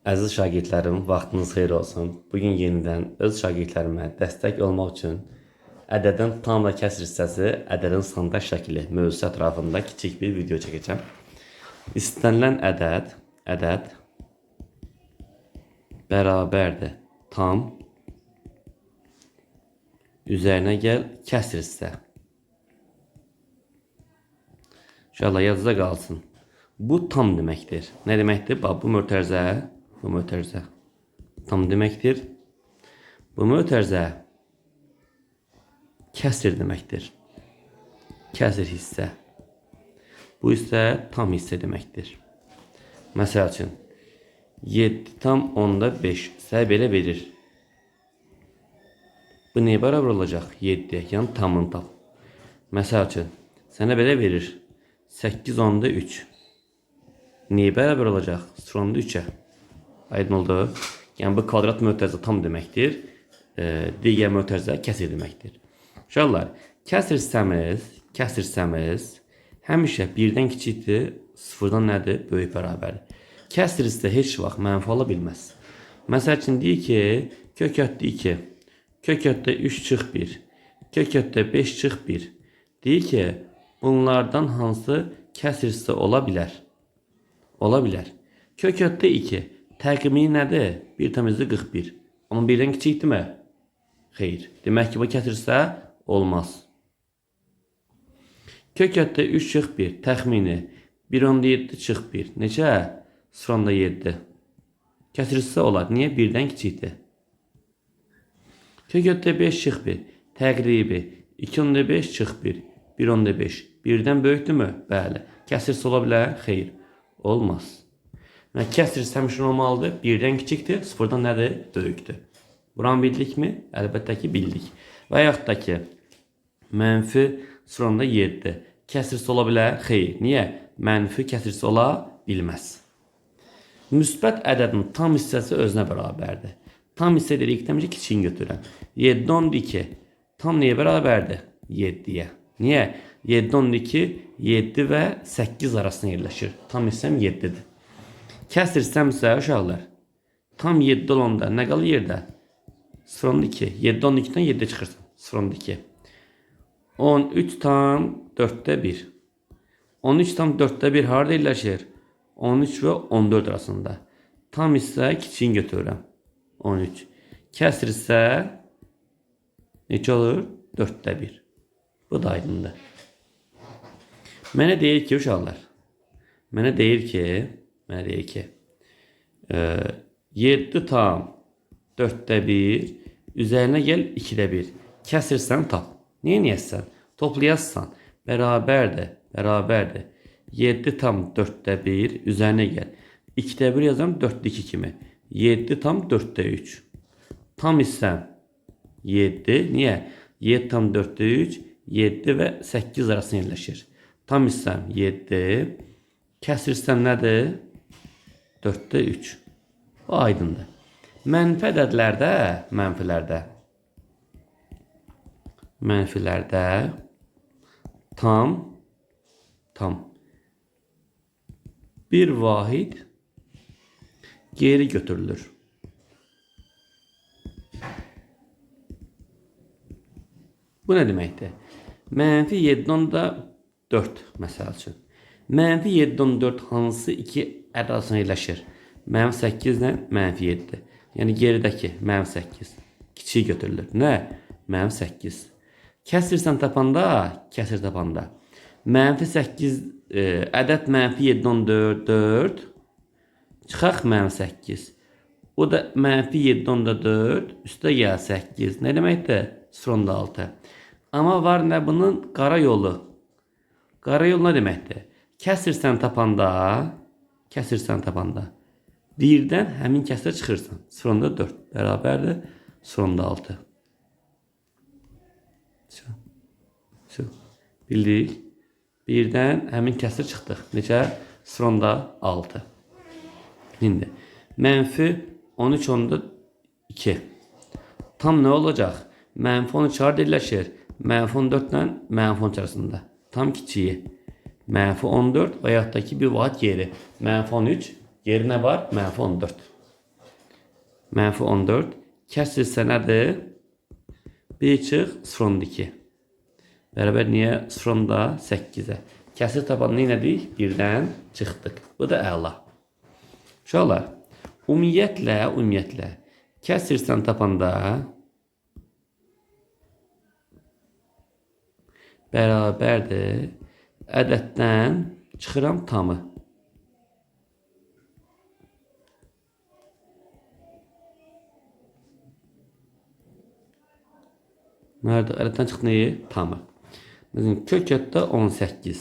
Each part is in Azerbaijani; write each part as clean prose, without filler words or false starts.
Əziz şagirdlərim, vaxtınız xeyir olsun. Bugün yenidən öz şagirdlərimə dəstək olmaq üçün ədədin tam və kəsr hissəsi, ədədin standart şəkli mövzusu ətrafında kiçik bir video çəkəcəm. İstənilən ədəd bərabərdir tam üzərinə gəl kəsr hissə. İnşallah yazıda qalsın. Bu tam deməkdir. Nə deməkdir? Bax, bu mötərizə tam deməkdir. Bu mötərizə kəsr deməkdir. Kəsr hissə. Bu isə tam hissə deməkdir. Məsəl üçün 7 tam onda 5 isə belə verir. Bu nəyə bərabər olacaq? 7, yəni tamını tap. Məsəl üçün sənə belə verir. 8 onda 3. Nəyə bərabər olacaq? 0 onda 3-ə. Aydın oldu. Yəni bu kvadrat mötərizə tam deməkdir. Digər mötərizə kəsr deməkdir. Uşaqlar, kəsr hissəmiz həmişə 1-dən kiçikdir, 0-dan nədir? Böyük bərabərdir. Kəsr hissə heç vaxt mənfi ola bilməz. Məsəl üçün deyir ki, kökətdə 2, kökətdə 3 çıx 1, kökətdə 5 çıx 1. Deyir ki, bunlardan hansı kəsr hissə ola bilər? Ola bilər. Kökətdə 2. Təqimi nədir? 1/41. Amma 1-dən kiçikdirmi? Xeyr. Demək ki, bu kəsr hissə olmaz. Kökətdə 3 çıx 1. Təxmini 1/7 çıx 1. Neçə? 0/7. Kəsr hissə olar. Niyə? 1-dən kiçikdir. Kökətdə 5 çıx 1. Təqribi 2/5 çıx 1. 1/5. 1-dən böyükdürmü? Bəli. Kəsr hissə ola bilər? Xeyr. Olmaz. Kəsr hissə həmişə olmalıdır. 1-dən kiçikdir, 0-dan nədir? Böyükdür. Buranı bildikmi? Əlbəttə ki, bildik. Və yaxud da ki, mənfi 0/7. Kəsr hissə ola bilər? Xeyr. Niyə? Mənfi kəsr hissə ola bilməz. Müsbət ədədin tam hissəsi özünə bərabərdir. Tam hissə dedikdə kiçiyini götürürəm. 7/2. Tam nəyə bərabərdir? 7-yə. Niyə? 7/2 7 və 8 arasında yerləşir. Tam hissəm 7-dir. Kəsr hissəm isə uşaqlar, tam 7 olanda nə qalır yerdə? 0/2. 7/12-dən 7 çıxırsan. 0/2. 13 tam 4-də 1. 13 tam 4-də 1 harada yerləşir? 13 və 14 arasında. Tam hissə kiçiyini götürürəm. 13. Kəsr isə neçə olur? 4-də 1. Bu da aydındır. Mənə deyir ki, uşaqlar, mənə deyir ki, 7 tam 4-də 1, üzərinə gəl 2-də 1. Kəsr hissəni tap. Neyəyəsən? Toplayassan. Bərabərdir. 7 tam 4-də 1, üzərinə gəl. 2-də 1 yazam 4-də 2 kimi. 7 tam 4-də 3. Tam hissəm 7. Niyə? 7 tam 4-də 3, 7 və 8 arasında yerləşir. Tam hissəm 7. Kəsr hissəm nədir? 4-də 3. O aydındır. Mənfi ədədlərdə, mənfilərdə tam bir vahid geri götürülür. Bu nə deməkdir? Mənfi 7/4 məsəl üçün. Mənfi 7/4 hansı iki ədəd arasında yerləşir? Mənfi 8 ilə mənfi 7. Yəni geridəki mənfi 8. Kiçik götürülür. Nə? Mənfi 8. Kəsr hissəni tapanda, mənfi 8 ədəd mənfi 7/4 çıxaq mənfi 8. O da mənfi 7/4 üstə gəl 8. Nə deməkdir? 0/6. Amma var nə bunun? Qara yolu. Qara yol nə deməkdir? Kəsr hissəni tapanda 1-dən həmin kəsrə çıxırsan. 0/4 bərabərdir 0/6. Bildik. 1-dən həmin kəsrə çıxdıq. Necə? 0/6. İndi mənfi 13/2. Tam nə olacaq? Mənfi 13 harada yerləşir? Mənfi 14 ilə mənfi 13 arasında. Tam kiçiyi. Mənfi 14 və yaxud da ki bir vaat geri. Mənfi 13 Geri nə var? -14. Mənfi 14. Kəsrirsə nədir? 1 çıx 0.2. Bərabər niyə? 0.8-ə. Kəsir tapanı nə edirik? 1-dən çıxdıq. Bu da əla. Uşaqlar, ümumiyyətlə kəsirsən tapanda bərabərdir. Ədəddən çıxıram tamı. Nerede? Ədəddən çıxdı neyi? Tamı. Bizim kökətdə 18.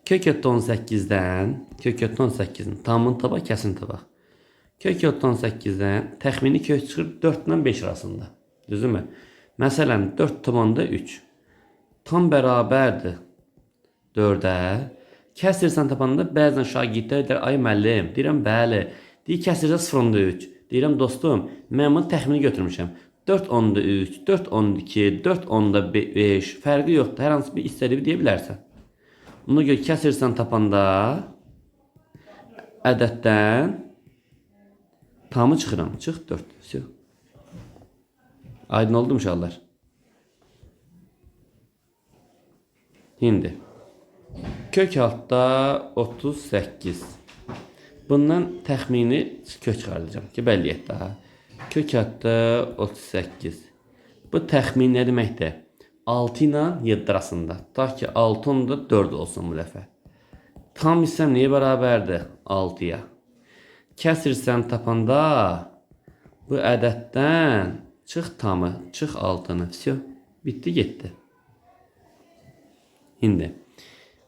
Kökətdə 18-dən tamını tabaq, kəsini tabaq. Kökətdə 18-dən təxmini kök çıxır 4 ilə 5 arasında. Düzdürmü? Məsələn 4/3. Tam bərabərdir 4-ə. Kəsirsən tapanda bəzən şagirdlər deyir, ay müəllim, deyirəm bəli. Deyir kəsirsə 0.3. Deyirəm dostum, mən bunu təxmini götürmüşəm. 4/3, 4/2, 4/5 fərqi yoxdur. Hər hansı bir istədiyi deyə bilərsən. Ona görə kəsirsən tapanda ədəddən tamı çıxıram. Çıx 4. Все. Aydın oldu mu uşaqlar? Şimdi kök altda 38. Bundan təxmini kök çıxaracağım ki, bəlli et daha. Kök altda 38. Bu təxmin nə deməkdir? 6 ilə 7 arasında. Ta ki 6 da 4 olsun bu dəfə. Tam hissəm nəyə bərabərdir? 6-ya. Kəsirsən tapanda bu ədəddən çıx tamı, çıx 6-nı. Все. Bitti, getdi. Şimdi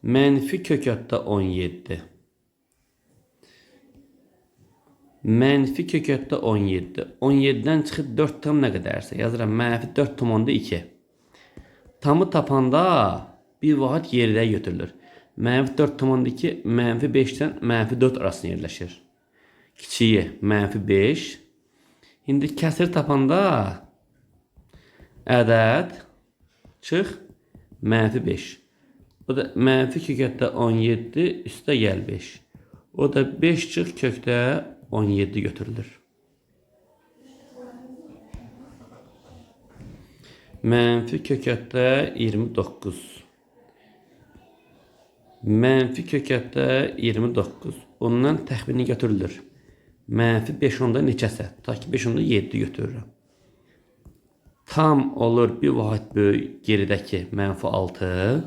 mənfi kök altda 17. Mənfi kök altda 17. 17-dən çıxıb 4 tam nə qədərsə yazıram. Mənfi 4/2. Tamı tapanda bir vaxt yerdə götürülür. Mənfi 4/2 mənfi 5-dən mənfi 4 arasında yerləşir. Kiçiyi mənfi 5. İndi kəsir tapanda ədəd çıx mənfi 5. O da mənfi kök altda 17 üstə gəl 5. O da 5 çıx kökdə 17 götürülür. Mənfi kök altda 29. Mənfi kök altda 29. Ondan təxmini götürülür. Mənfi 5-onda neçəsə. Ta ki 5-onda 7 götürürəm. Tam olur bir vaxt böyük geridəki mənfi 6.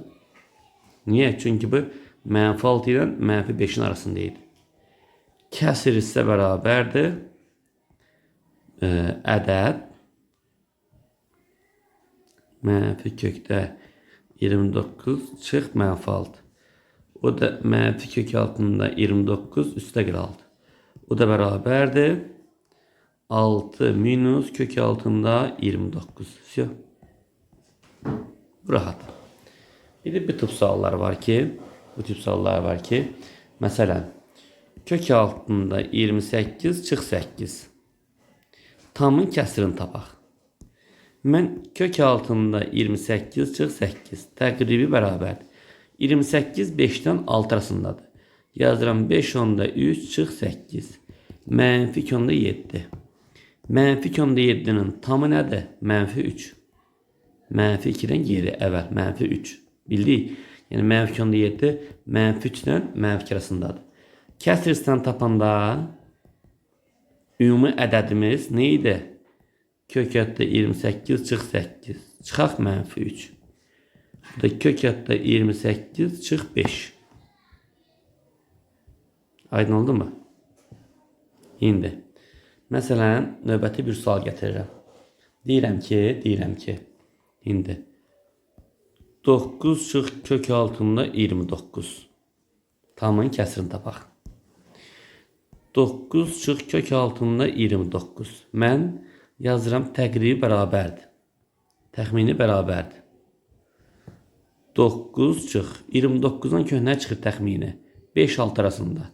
Niyə? Çünki bu mənfi 6 ilə mənfi 5-in arasında idi. Kəsir hissə bərabərdir. Ədəd mənfi kökdə 29 çıx mənfi 6. O da mənfi kök altında 29 üstə gəl 6. O da bərabərdir. 6 minus kök altında 29. Все. Rahat. Bir de bu tip suallar var ki, məsələn, kök altında 28 çıx 8. Tamın kəsirini tapaq. Mən kök altında 28 çıx 8. Təqribi bərabərdir. 28 5-dən 6 arasındadır. Yazıram 5/3 çıx 8. Mənfi 2/7. Mənfi 2/7-nin tamı nədir? Mənfi 3. Mənfi 2-dən geri əvvəl. Mənfi 3. Bildik. Yəni mənfi 2/7 mənfi 3-dən mənfi 2 arasındadır. Kəsirsən tapanda ümumi ədədimiz nə idi? Kök altda 28 çıx 8. Çıxaq mənfi 3. Bu da kök altda 28 çıx 5. Aydın oldu mu? İndi. Məsələn, növbəti bir sual gətirirəm. Deyirəm ki, indi 9 çıx kök altında 29. Tamın kəsirini tapaq. 9 çıx kök altında 29. Mən yazıram təqribi bərabərdir. Təxmini bərabərdir. 9 çıx 29-dan köhnə çıxır təxmini. 5-6 arasında.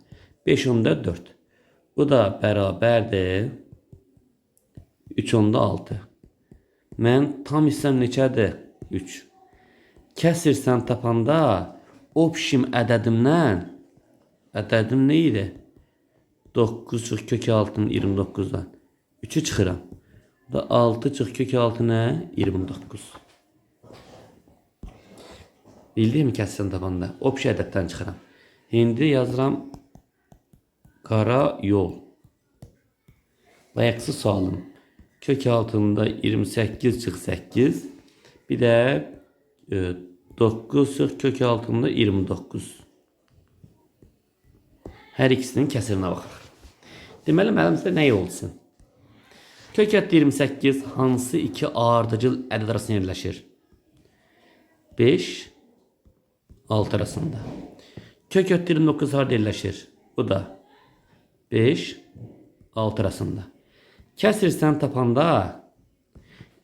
5/4. Bu da bərabərdir 3/6. Mən tam hissəm neçədir? 3. Kəsirsən tapanda opşim ədədim nə idi? 9 çıx kök altının 29'dan. 3'ü çıxıram. Bu da 6 çıx kök altına 29. Bildiyimi kəsrin tapanda? Opşi ədəddən çıxıram. Şimdi yazıram qara yol. Bayaqsı sualım. Kök altında 28 çıx 8. Bir də 9 çıx kök altında 29. Hər ikisinin kəsirinə baxaq. Deməli, müəllimizdə nə olsun? Kök ətdə 28 hansı iki ardıcıl ədəd arasında yerləşir? 5, 6 arasında. Kök ətdə 29 harada yerləşir? Bu da 5, 6 arasında. Kəsirsən tapanda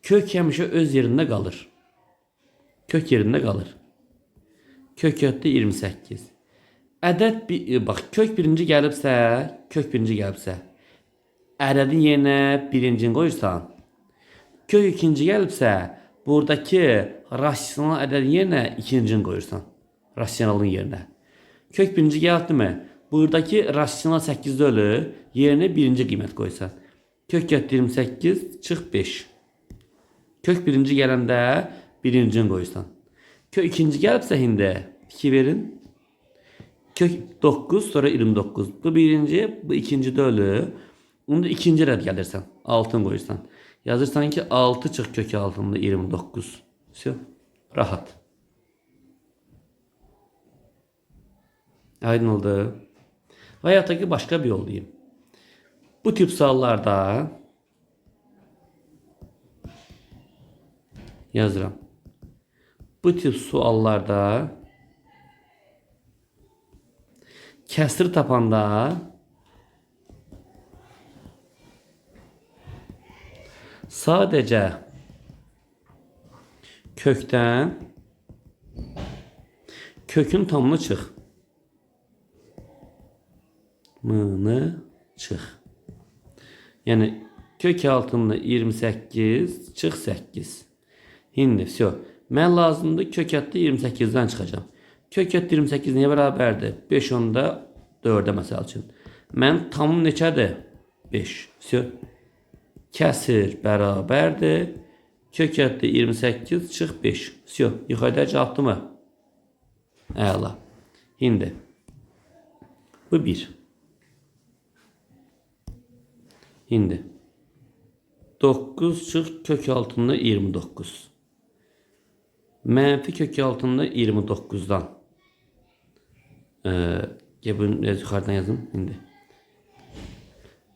kök həmişə öz yerində qalır. Kök yerində qalır. Kök ətdə 28. Ədəd, bax, kök birinci gəlibsə, ədədin yerinə birincini qoyursan. Kök ikinci gəlibsə, buradakı rasional ədədin yerinə ikincini qoyursan. Rasionalın yerinə. Kök birinci gəldi mi? Buradakı rasional 8'də ölü, yerinə birinci qiymət qoysan. Kök ətdə 28 çıx 5. Kök birinci gələndə birincini qoyursan. Kök ikinci gəlibsə hindi 2 verin. Kök 9 sonra 29. Bu birinci, bu ikinci də ölü. Onu da ikinci rəd gəlirsən. 6'ını qoyursan. Yazırsan ki 6 çıx kök altında 29. Все. Rahat. Aydın oldu. Hayattaki başka bir yol diyeyim. Bu tip suallarda yazıram. Bu tip suallarda kəsri tapanda sadece kökten kökün tamını çıx. Mını çıx. Yani kök altında 28 çıx 8. Şimdi все. Mən lazımdır kök ətdə 28'den çıxacağım. Kök ətdə 28 niyə bərabərdir? 5 onda 4'ə məsəl üçün. Mən tamım neçədir? 5. Все. Kəsir bərabərdir. Kök ətdə 28 çıx 5. Все. Yuxarıda cavabdır mı? Əla. Şimdi. Bu 1. Şimdi. 9 çıx kök altında 29. Mənfi kök altında 29'dan. Bunu yuxarıdan yazım. Şimdi.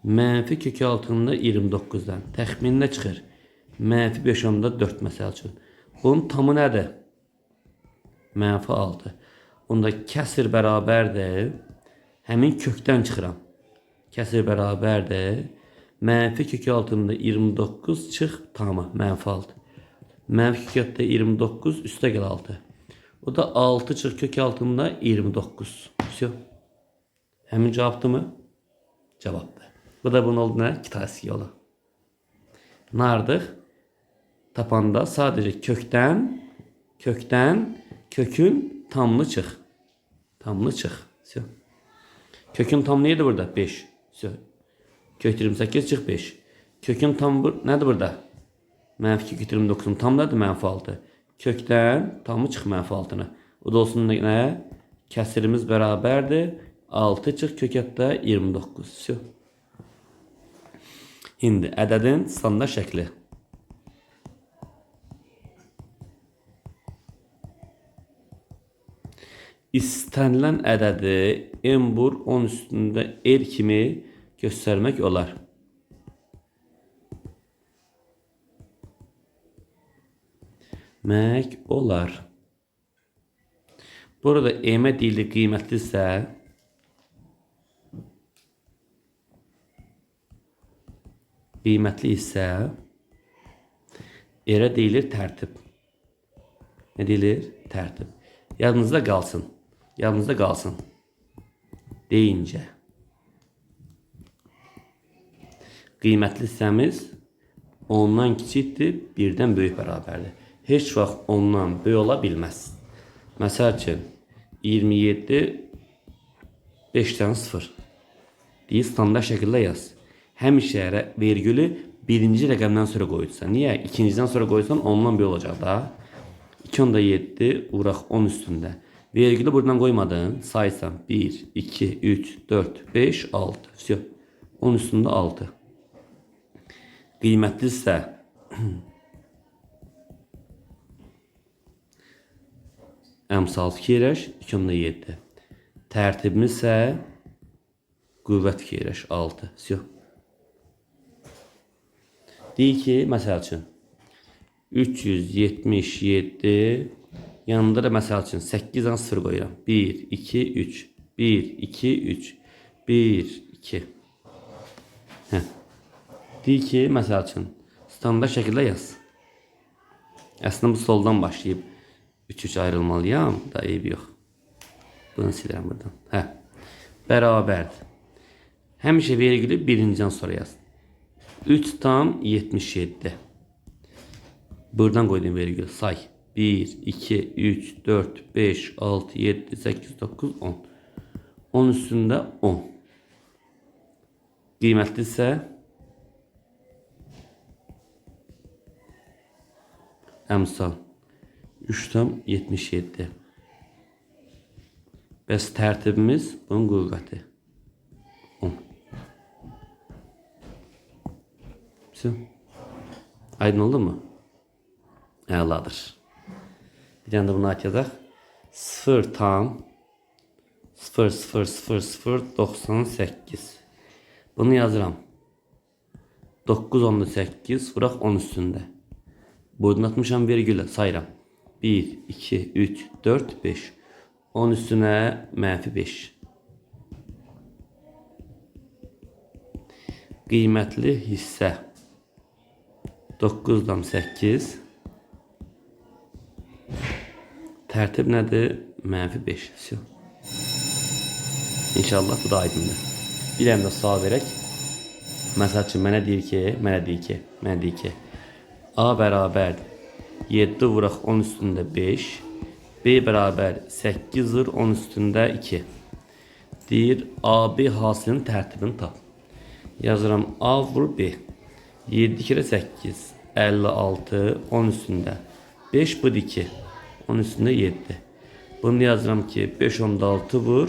Mənfi kök altında 29'dan. Təxminində çıxır. Mənfi 5 onda 4 məsəl üçün. Bunun tamı nədir? Mənfi 6. Onda kəsir bərabərdir. Həmin kökdən çıxıram. Kəsir bərabərdir. Mənfi kök altında 29 çıx tamı. Mənfi 6. Mənfi kök ətdə 29 üstə gəl 6. O da 6 çıx kök altında 29. Все. Həmin cavabdır mı? Cavabdır. Bu da bunun oldu nə? Kitasi yolu. Ne ardıq? Tapanda sadece kökten kökün tamını çıx. Tamını çıx. Все. Kökün tam neydi burada? 5. Все. Kök 28 çıx 5. Kökün tam nədir burada? Mənfi kök 29'un tam nədir? Mənfi 6. Kökdən tamı çıx mənfi 6'na. O da olsun nə? Kəsirimiz bərabərdir. 6 çıx kök ətdə 29. Все. Şimdi ədədin standart şəkli. İstənilən ədədi n bur 10 üstündə r kimi göstərmək olar. Olar. Burada m deyili qiymətlisə r deyilir tərtib. Nə deyilir? Tərtib. Yadınızda qalsın. Yadınızda qalsın. Deyincə. Qiymətli hissəmiz ondan kiçikdir, birdən böyük bərabərdir. Heç vaxt ondan böyük ola bilməz. Məsəl üçün 27 5'ten 0. Deyir standart şəkildə yaz. Həmişə vergülü birinci rəqəmdən sonra qoyursan. Niyə? İkinciden sonra qoyursan ondan bir olacaq da. 2 onda 7 vuraq 10 üstündə. Vergülü buradan qoymadın. Saysan 1, 2, 3, 4, 5, 6. Всё. 10 üstündə 6. Qiymətli isə əmsal 2 yerəş 2 onda 7. Tərtibimiz isə qüvvət 2 yerəş 6. Всё. Deyir ki, məsəl üçün 377 yanında da məsəl üçün 8 dənə 0 qoyuram. 1, 2, 3. 1, 2, 3. 1, 2. Deyir ki, məsəl üçün standart şəkildə yaz. Əslində bu soldan başlayıb 3-3 ayrılmalıyam. Da eybi yox. Bunu silirəm buradan. Bərabərdir. Həmişə vergülü birinciden sonra yaz. 3 tam 77. Buradan koydum vergül. Say. 1, 2, 3, 4, 5, 6, 7, 8, 9, 10. 10 üstündə 10. Qiymətli isə əmsal 3 tam 77. Bəs tərtibimiz bunun qüvvəti 10. Aydın oldu mu? Əladır. Bir tane de bunu açacaq. 0 tam 0 0 0 0 98. Bunu yazıram. 9 onda 8 vuraq 10 üstündə. Buradan atmışam vergülə sayıram. 1, 2, 3, 4, 5. 10 üstünə -5. Qiymətli hissə 9'dan 8. Tərtib nədir? -5. İnşallah bu da aydındır. Bir həm də sual verək. Məsəl üçün mənə deyir ki, A bərabərdir 7 vuraq 10 üstündə 5. B bərabər 8 vur 10 üstündə 2. Deyir AB hasilinin tərtibini tap. Yazıram A vur B. 7 kere 8 56 10 üstündə 5 bu 2 10 üstündə 7. Bunu yazıram ki 5 onda 6 vur